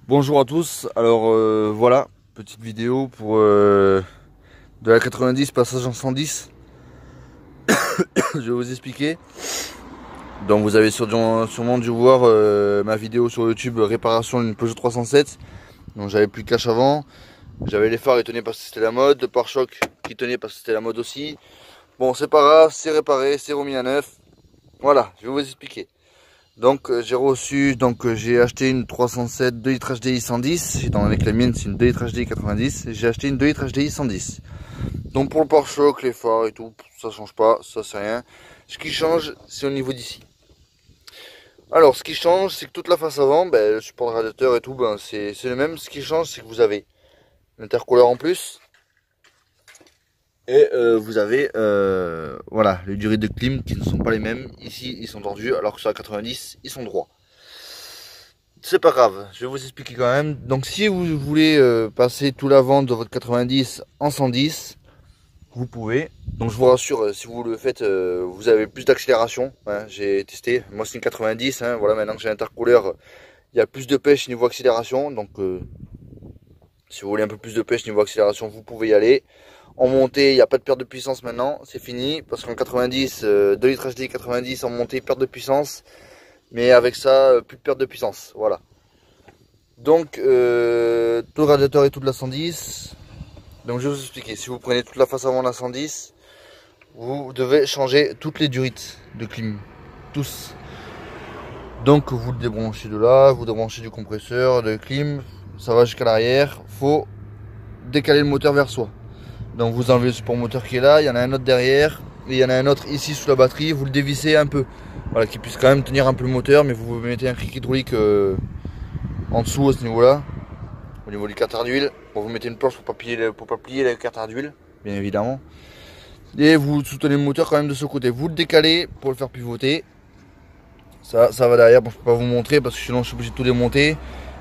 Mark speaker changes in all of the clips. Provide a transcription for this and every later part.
Speaker 1: Bonjour à tous, alors voilà, petite vidéo pour de la 90 passage en 110. Je vais vous expliquer. Donc vous avez sûrement dû voir ma vidéo sur YouTube réparation d'une Peugeot 307. Donc j'avais plus de cache avant, j'avais les phares qui tenaient parce que c'était la mode, le pare-choc qui tenait parce que c'était la mode aussi. Bon, c'est pas grave, c'est réparé, c'est remis à neuf. Voilà, je vais vous expliquer. Donc j'ai acheté une 307 2 litres HDI 110, étant donné que la mienne c'est une 2 litres HDI 90, j'ai acheté une 2 litres HDI 110. Donc pour le pare-choc, les phares et tout, ça change pas, ça c'est rien. Ce qui change, c'est au niveau d'ici. Alors ce qui change, c'est que toute la face avant, le support de radiateur et tout, c'est le même. Ce qui change, c'est que vous avez l'intercooleur en plus. Et vous avez voilà, les durées de clim qui ne sont pas les mêmes. Ici ils sont tendus alors que sur la 90 ils sont droits. C'est pas grave, je vais vous expliquer quand même. Donc si vous voulez passer tout l'avant de votre 90 en 110, vous pouvez. Donc je vous rassure, si vous le faites, vous avez plus d'accélération. Hein, j'ai testé, moi c'est une 90. Hein, voilà, maintenant que j'ai l'intercooleur, il y a plus de pêche niveau accélération. Donc si vous voulez un peu plus de pêche niveau accélération, vous pouvez y aller. En montée, il n'y a pas de perte de puissance maintenant, c'est fini. Parce qu'en 90, 2 litres HDI 90 en montée, perte de puissance. Mais avec ça, plus de perte de puissance, voilà. Donc, tout le radiateur et tout de la 110. Donc je vais vous expliquer, si vous prenez toute la face avant de la 110, vous devez changer toutes les durites de clim, tous. Donc vous le débranchez de là, vous débranchez du compresseur, de clim, ça va jusqu'à l'arrière. Faut décaler le moteur vers soi. Donc vous enlevez le support moteur qui est là, il y en a un autre derrière, et il y en a un autre ici sous la batterie, vous le dévissez un peu. Voilà, qu'il puisse quand même tenir un peu le moteur, mais vous mettez un cric hydraulique en dessous à ce niveau-là, au niveau du carter d'huile. Bon, vous mettez une planche pour pas plier le carter d'huile, bien évidemment. Et vous soutenez le moteur quand même de ce côté. Vous le décalez pour le faire pivoter. Ça va derrière. Bon, je peux pas vous montrer parce que sinon je suis obligé de tout démonter.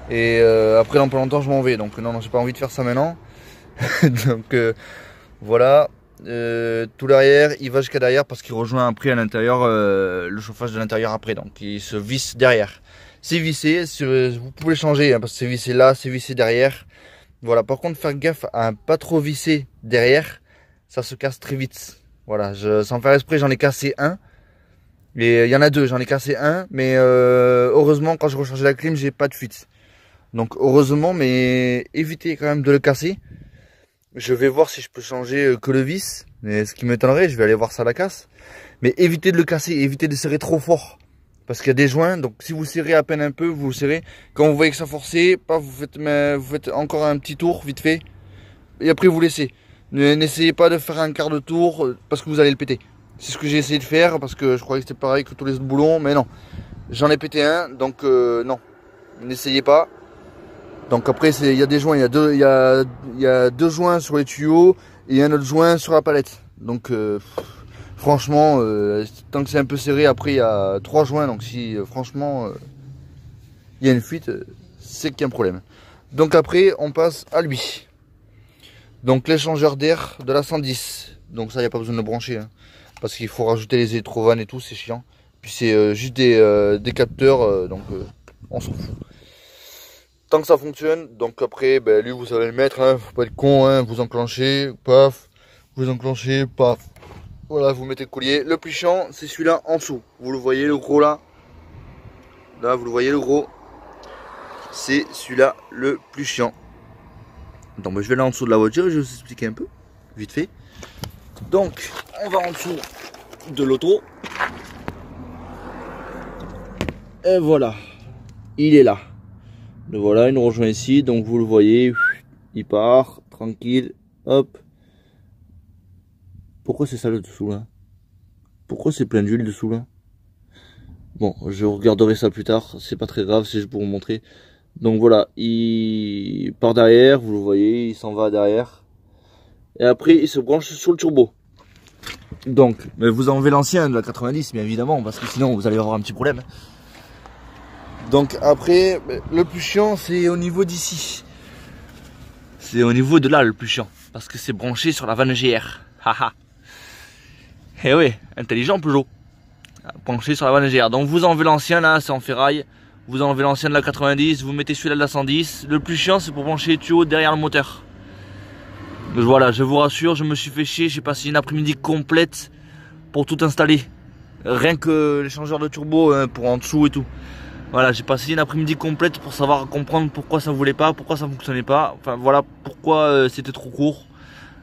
Speaker 1: Et après dans pas longtemps je m'en vais. Donc non, j'ai pas envie de faire ça maintenant. Donc voilà. Tout l'arrière, il va jusqu'à derrière parce qu'il rejoint après à l'intérieur le chauffage de l'intérieur après. Donc il se visse derrière. C'est vissé, vous pouvez changer hein, parce que c'est vissé là, c'est vissé derrière. Voilà, par contre, faire gaffe à ne pas trop visser derrière, ça se casse très vite. Voilà, sans faire exprès, j'en ai cassé un. Et il y en a deux, j'en ai cassé un. Mais heureusement, quand je rechargeais la clim, j'ai pas de fuite. Donc heureusement, mais évitez quand même de le casser. Je vais voir si je peux changer que le vis. Mais ce qui m'étonnerait, je vais aller voir ça à la casse. Mais évitez de le casser, évitez de serrer trop fort. Parce qu'il y a des joints, donc si vous serrez à peine un peu, vous serrez. Quand vous voyez que ça forcé, vous faites encore un petit tour vite fait. Et après vous laissez. N'essayez pas de faire un quart de tour parce que vous allez le péter. C'est ce que j'ai essayé de faire parce que je croyais que c'était pareil que tous les autres boulons, mais non. J'en ai pété un, donc non. N'essayez pas. Donc après il y a des joints, il y a deux joints sur les tuyaux et un autre joint sur la palette. Donc franchement, tant que c'est un peu serré, après il y a 3 joints, donc si franchement il y a une fuite, c'est qu'il y a un problème. Donc après on passe à lui. Donc l'échangeur d'air de la 110. Donc ça il n'y a pas besoin de le brancher, hein, parce qu'il faut rajouter les électrovannes et tout, c'est chiant. Puis c'est juste des capteurs, donc on s'en fout. Tant que ça fonctionne, donc après lui vous savez le mettre, hein, faut pas être con, hein, vous enclenchez, paf, vous enclenchez, paf. Voilà, vous mettez le collier. Le plus chiant, c'est celui-là en dessous. Vous le voyez, le gros là. Là, vous le voyez, le gros. C'est celui-là le plus chiant. Donc, je vais là en dessous de la voiture et je vais vous expliquer un peu, vite fait. Donc, on va en dessous de l'auto. Et voilà, il est là. Le voilà, il nous rejoint ici. Donc, vous le voyez, il part, tranquille, hop. Pourquoi c'est ça le dessous là? Pourquoi c'est plein d'huile dessous là? Bon, je regarderai ça plus tard, c'est pas très grave, c'est juste pour vous montrer. Donc voilà, il part derrière, vous le voyez, il s'en va derrière. Et après, il se branche sur le turbo. Donc, mais vous enlevez l'ancien de la 90, bien évidemment, parce que sinon vous allez avoir un petit problème. Donc après, le plus chiant, c'est au niveau d'ici. C'est au niveau de là le plus chiant, parce que c'est branché sur la vanne GR. Haha. Eh oui, intelligent Peugeot. Branché sur la vanne GR. Donc vous enlevez l'ancien là, c'est en ferraille. vous enlevez l'ancien de la 90, vous mettez celui-là de la 110. Le plus chiant, c'est pour brancher les tuyaux derrière le moteur. Donc voilà, je vous rassure, je me suis fait chier, j'ai passé une après-midi complète pour tout installer. Rien que l'échangeur de turbo pour en dessous et tout. Voilà, j'ai passé une après-midi complète pour savoir comprendre pourquoi ça voulait pas, pourquoi ça fonctionnait pas. Enfin voilà pourquoi c'était trop court.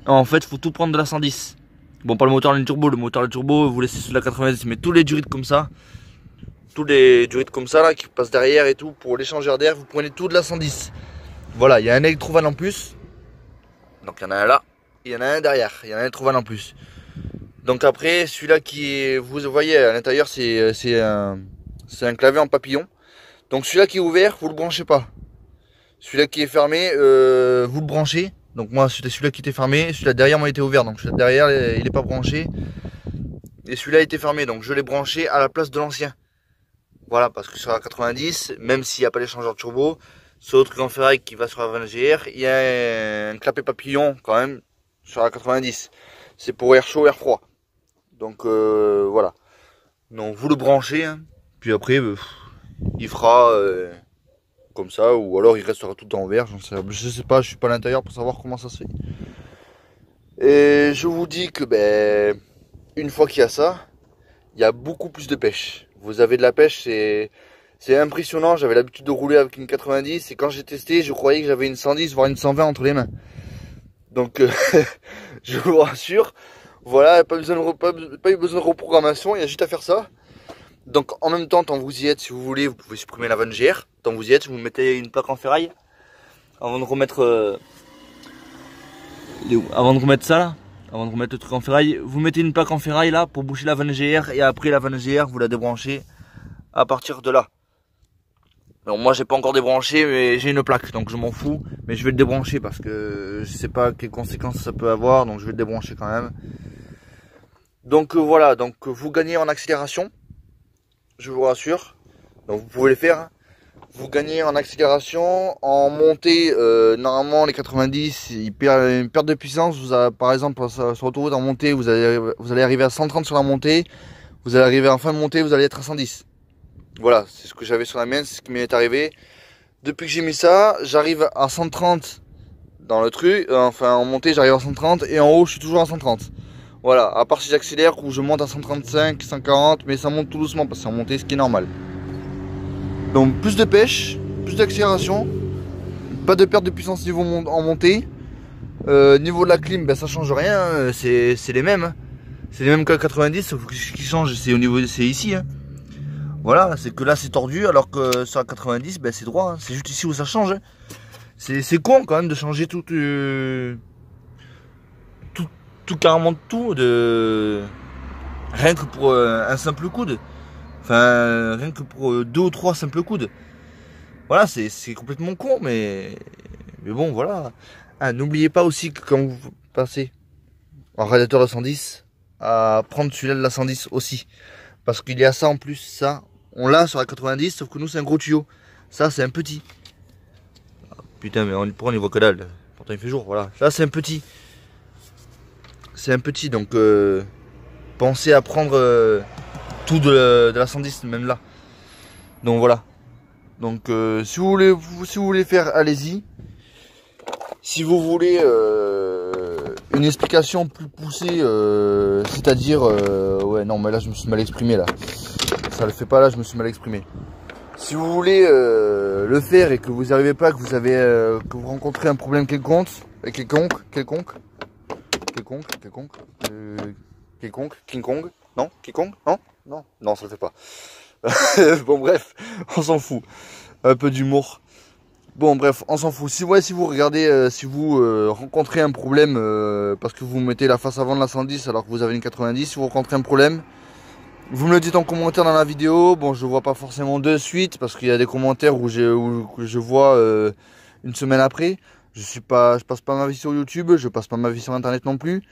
Speaker 1: En fait, faut tout prendre de la 110. Bon, pas le moteur et le turbo. Le moteur et le turbo, vous laissez sur la 90, mais tous les durites comme ça, tous les durites comme ça là qui passent derrière et tout pour l'échangeur d'air, vous prenez tout de la 110. Voilà, il y a un électrovan en plus. Donc il y en a un là, il y en a un derrière, il y en a un électrovan en plus. Donc après, celui-là qui est, vous voyez à l'intérieur, c'est un clavier en papillon. Donc celui-là qui est ouvert, vous le branchez pas. Celui-là qui est fermé, vous le branchez. Donc moi c'était celui-là qui était fermé, celui-là derrière moi était ouvert, donc celui-là derrière il est pas branché. Et celui-là était fermé, donc je l'ai branché à la place de l'ancien. Voilà, parce que sur la 90, même s'il n'y a pas l'échangeur de turbo, ce autre truc en ferraille qui va sur la 20GR, il y a un clapet papillon quand même sur la 90. C'est pour air chaud, air froid. Donc voilà. Donc vous le branchez, hein, puis après il fera comme ça, ou alors il restera tout en vert, je sais pas, je suis pas à l'intérieur pour savoir comment ça se fait. Et je vous dis que une fois qu'il y a ça, il y a beaucoup plus de pêche. Vous avez de la pêche, c'est impressionnant. J'avais l'habitude de rouler avec une 90 et quand j'ai testé, je croyais que j'avais une 110 voire une 120 entre les mains. Donc je vous rassure, voilà, pas eu besoin de reprogrammation, il y a juste à faire ça. Donc en même temps, tant vous y êtes, si vous voulez, vous pouvez supprimer la 20GR. Tant vous y êtes, vous mettez une plaque en ferraille. Avant de remettre ça là, avant de remettre le truc en ferraille, vous mettez une plaque en ferraille là pour boucher la 20GR. Et après la 20GR, vous la débranchez à partir de là. Alors moi j'ai pas encore débranché, mais j'ai une plaque, donc je m'en fous. Mais je vais le débrancher parce que je sais pas quelles conséquences ça peut avoir, donc je vais le débrancher quand même. Donc voilà, donc vous gagnez en accélération. Je vous rassure, donc vous pouvez le faire. Hein. Vous gagnez en accélération, en montée, normalement les 90, ils perdent une perte de puissance. Vous avez, par exemple, sur l'autoroute en montée, vous allez arriver à 130 sur la montée, vous allez arriver en fin de montée, vous allez être à 110. Voilà, c'est ce que j'avais sur la mienne, c'est ce qui m'est arrivé. Depuis que j'ai mis ça, j'arrive à 130 dans le truc, enfin en montée j'arrive à 130 et en haut je suis toujours à 130. Voilà, à part si j'accélère ou je monte à 135, 140, mais ça monte tout doucement parce que c'est en montée, ce qui est normal. Donc plus de pêche, plus d'accélération, pas de perte de puissance niveau en montée. Niveau de la clim, ça change rien, hein, c'est les mêmes. Hein. C'est les mêmes que la 90, sauf que ce qui change c'est au niveau, c'est ici. Hein. Voilà, c'est que là c'est tordu alors que sur la 90, c'est droit. Hein. C'est juste ici où ça change. Hein. C'est con quand même de changer tout carrément tout rien que pour un simple coude. Enfin, rien que pour 2 ou 3 simples coudes. Voilà, c'est complètement con, mais bon, voilà. Ah, n'oubliez pas aussi que quand vous passez en radiateur de 110, à prendre celui-là de la 110 aussi. Parce qu'il y a ça en plus, ça, on l'a sur la 90, sauf que nous c'est un gros tuyau. Ça, c'est un petit. Ah, putain, mais on y voit que dalle. Pourtant il fait jour, voilà. Là, c'est un petit. C'est un petit, donc pensez à prendre tout de la 110, même là. Donc voilà. Donc si vous voulez faire, allez-y. Si vous voulez une explication plus poussée, c'est-à-dire ouais non mais là je me suis mal exprimé là. Ça le fait pas là, je me suis mal exprimé. Si vous voulez le faire et que vous n'y arrivez pas, que vous rencontrez un problème quelconque, King Kong, non, King Kong, non, ça le fait pas. Bon bref, on s'en fout. Un peu d'humour. Bon bref, on s'en fout. Si vous regardez, si vous rencontrez un problème parce que vous mettez la face avant de la 110 alors que vous avez une 90, si vous rencontrez un problème, vous me le dites en commentaire dans la vidéo. Bon, je vois pas forcément de suite parce qu'il y a des commentaires où je vois une semaine après. Je passe pas ma vie sur YouTube, je passe pas ma vie sur internet non plus.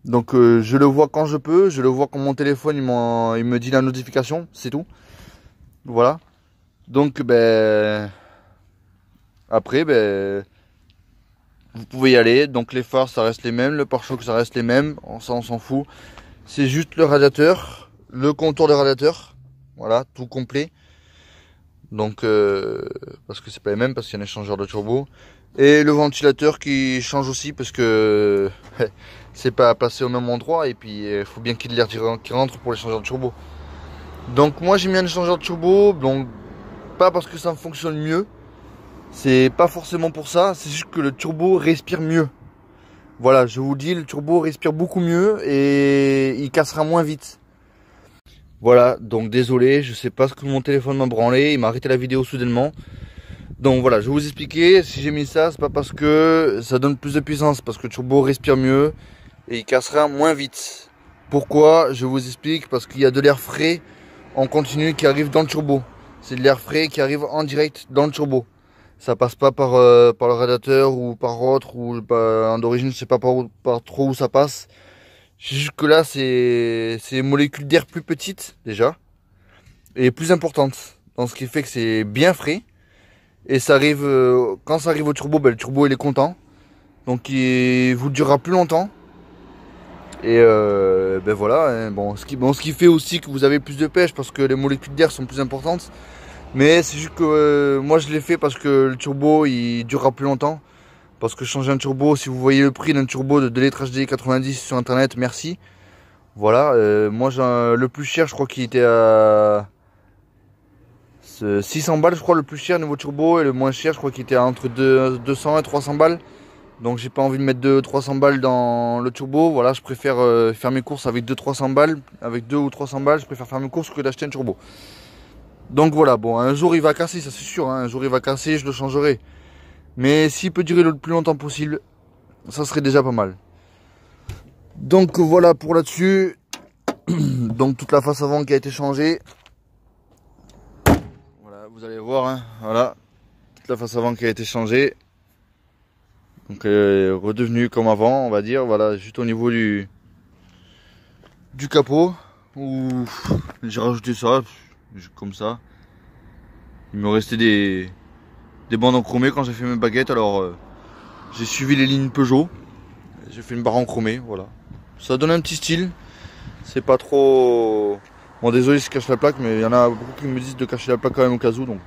Speaker 1: Donc je le vois quand je peux, je le vois quand mon téléphone il me dit la notification, c'est tout. Voilà. Donc après vous pouvez y aller. Donc les phares ça reste les mêmes, le pare-choc ça reste les mêmes, ça on s'en fout. C'est juste le radiateur, le contour du radiateur, voilà, tout complet. Donc parce que c'est pas les mêmes, parce qu'il y a un échangeur de turbo. Et le ventilateur qui change aussi parce que c'est pas placé au même endroit et puis il faut bien qu'il y ait de l'air qui rentre pour l'échangeur de turbo. Donc moi j'ai mis un échangeur de turbo, donc pas parce que ça fonctionne mieux, c'est pas forcément pour ça, c'est juste que le turbo respire mieux. Voilà, je vous dis, le turbo respire beaucoup mieux et il cassera moins vite. Voilà, donc désolé, je sais pas ce que mon téléphone m'a branlé, il m'a arrêté la vidéo soudainement. Donc voilà, je vais vous expliquer, si j'ai mis ça, c'est pas parce que ça donne plus de puissance, parce que le turbo respire mieux et il cassera moins vite. Pourquoi? Je vous explique, parce qu'il y a de l'air frais en continu qui arrive dans le turbo. C'est de l'air frais qui arrive en direct dans le turbo. Ça passe pas par le radiateur ou par autre, ou d'origine, je sais pas par trop où ça passe. Jusque là, c'est des molécules d'air plus petites déjà et plus importantes. Donc ce qui fait que c'est bien frais. Et ça arrive, quand ça arrive au turbo, ben, le turbo il est content. Donc il vous durera plus longtemps. Et ben voilà, hein. Bon, ce qui fait aussi que vous avez plus de pêche parce que les molécules d'air sont plus importantes. Mais c'est juste que moi je l'ai fait parce que le turbo il durera plus longtemps. Parce que changer un turbo, si vous voyez le prix d'un turbo de Delete HD 90 sur internet, merci. Voilà, moi le plus cher je crois qu'il était à 600 balles je crois le plus cher niveau turbo. Et le moins cher je crois qu'il était entre 200 et 300 balles. Donc j'ai pas envie de mettre 300 balles dans le turbo. Voilà, je préfère faire mes courses avec 200-300 balles. Avec 2 ou 300 balles, je préfère faire mes courses que d'acheter un turbo. Donc voilà, bon, un jour il va casser, ça c'est sûr. Hein, un jour il va casser, je le changerai. Mais s'il peut durer le plus longtemps possible, ça serait déjà pas mal. Donc voilà pour là-dessus. Donc toute la face avant qui a été changée. Voilà, vous allez voir, hein, voilà. Toute la face avant qui a été changée. Donc redevenu comme avant, on va dire. Voilà, juste au niveau du capot. Où j'ai rajouté ça, comme ça. Il me restait des bandes enchromées quand j'ai fait mes baguettes. Alors j'ai suivi les lignes Peugeot. J'ai fait une barre enchromée, voilà. Ça donne un petit style. C'est pas trop... Bon, désolé si je cache la plaque, mais il y en a beaucoup qui me disent de cacher la plaque quand même au cas où. Donc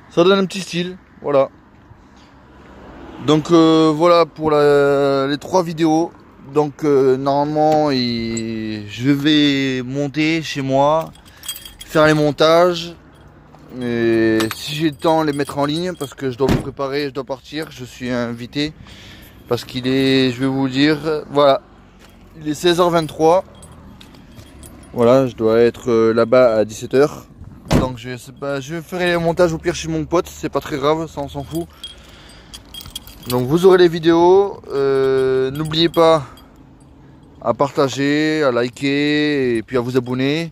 Speaker 1: ça donne un petit style, voilà. Donc voilà pour les 3 vidéos. Donc normalement je vais monter chez moi, faire les montages. Et si j'ai le temps, les mettre en ligne parce que je dois me préparer, je dois partir. Je suis invité parce qu'il est, je vais vous dire, voilà, il est 16h23. Voilà, je dois être là-bas à 17h. Donc je sais pas, je ferai les montages au pire chez mon pote, c'est pas très grave, ça on s'en fout. Donc vous aurez les vidéos, n'oubliez pas à partager, à liker et puis à vous abonner.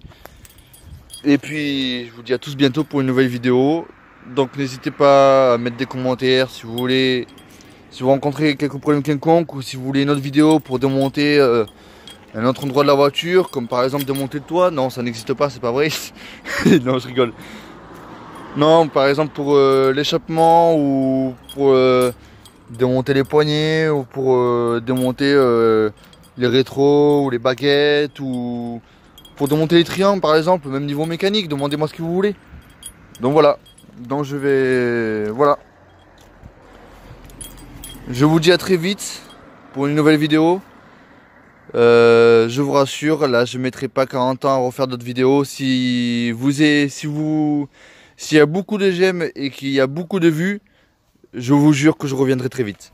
Speaker 1: Et puis je vous dis à tous bientôt pour une nouvelle vidéo. Donc n'hésitez pas à mettre des commentaires si vous voulez, si vous rencontrez quelques problèmes quelconques ou si vous voulez une autre vidéo pour démonter un autre endroit de la voiture, comme par exemple démonter le toit. Non, ça n'existe pas, c'est pas vrai. Non, je rigole. Non, par exemple pour l'échappement ou pour démonter les poignées ou pour démonter les rétros ou les baguettes ou pour démonter les triangles par exemple, même niveau mécanique, demandez-moi ce que vous voulez. Donc voilà, donc je vais... Voilà. Je vous dis à très vite pour une nouvelle vidéo. Je vous rassure, là je mettrai pas 40 ans à refaire d'autres vidéos. S'il y a beaucoup de j'aime et qu'il y a beaucoup de vues, je vous jure que je reviendrai très vite.